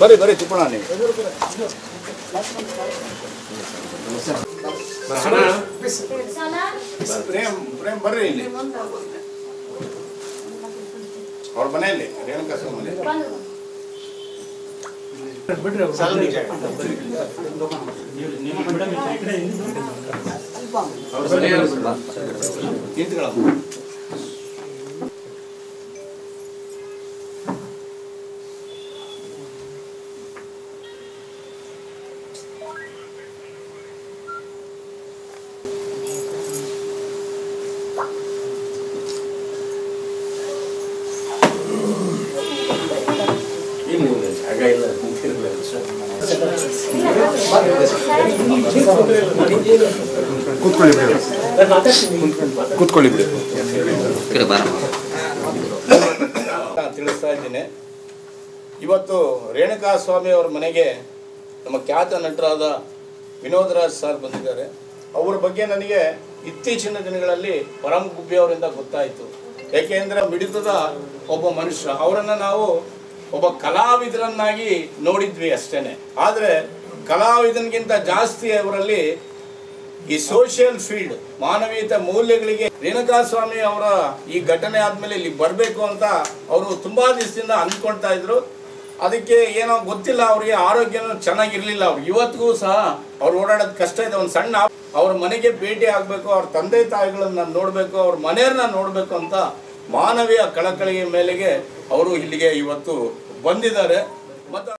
ಬರ್ರಿ ಬರ್ರಿ ತಿಪ್ಪಣ ನೀವು ಪ್ರೇಮ್ ಬರ್ರಿ ಇಲ್ಲಿ ಅವ್ರ ಮನೆಯಲ್ಲಿ ರೇಣುಕಾ ಮನೆ ಕೂತ್ಕೊಳ್ಳಿ ತಿಳಿಸ್ತಾ ಇದ್ದೀನಿ. ಇವತ್ತು ರೇಣುಕಾ ಸ್ವಾಮಿ ಅವರ ಮನೆಗೆ ನಮ್ಮ ಖ್ಯಾತ ನಟರಾದ ವಿನೋದ್ ರಾಜ್ ಸರ್ ಬಂದಿದ್ದಾರೆ. ಅವರ ಬಗ್ಗೆ ನನಗೆ ಇತ್ತೀಚಿನ ದಿನಗಳಲ್ಲಿ ಪರಮ್ ಗುಬ್ಬಿ ಅವರಿಂದ ಗೊತ್ತಾಯಿತು. ಯಾಕೆಂದರೆ ಮಿಡಿತದ ಒಬ್ಬ ಮನುಷ್ಯ, ಅವರನ್ನು ನಾವು ಒಬ್ಬ ಕಲಾವಿದರನ್ನಾಗಿ ನೋಡಿದ್ವಿ ಅಷ್ಟೇನೆ. ಆದರೆ ಕಲಾವಿದನಿಗಿಂತ ಜಾಸ್ತಿ ಅವರಲ್ಲಿ ಈ ಸೋಷಿಯಲ್ ಫೀಲ್ಡ್, ಮಾನವೀಯತೆ ಮೌಲ್ಯಗಳಿಗೆ ರೇಣುಕಾ ಸ್ವಾಮಿ ಅವರ ಈ ಘಟನೆ ಆದಮೇಲೆ ಇಲ್ಲಿ ಬರಬೇಕು ಅಂತ ಅವರು ತುಂಬ ದಿವಸದಿಂದ ಅಂದ್ಕೊಳ್ತಾ ಇದ್ರು. ಅದಕ್ಕೆ ಏನೋ ಗೊತ್ತಿಲ್ಲ, ಅವರಿಗೆ ಆರೋಗ್ಯನೂ ಚೆನ್ನಾಗಿರಲಿಲ್ಲ. ಅವ್ರು ಇವತ್ತಿಗೂ ಸಹ ಅವ್ರು ಓಡಾಡೋದು ಕಷ್ಟ ಇದೆ. ಒಂದು ಸಣ್ಣ ಅವ್ರ ಮನೆಗೆ ಭೇಟಿ ಆಗಬೇಕು, ಅವ್ರ ತಂದೆ ತಾಯಿಗಳನ್ನ ನೋಡಬೇಕು, ಅವ್ರ ಮನೆಯವ್ರನ್ನ ನೋಡಬೇಕು ಅಂತ ಮಾನವೀಯ ಕಳಕಳಿಯ ಮೇಲೆಗೆ ಅವರು ಇಲ್ಲಿಗೆ ಇವತ್ತು ಬಂದಿದ್ದಾರೆ. ಮತ್ತು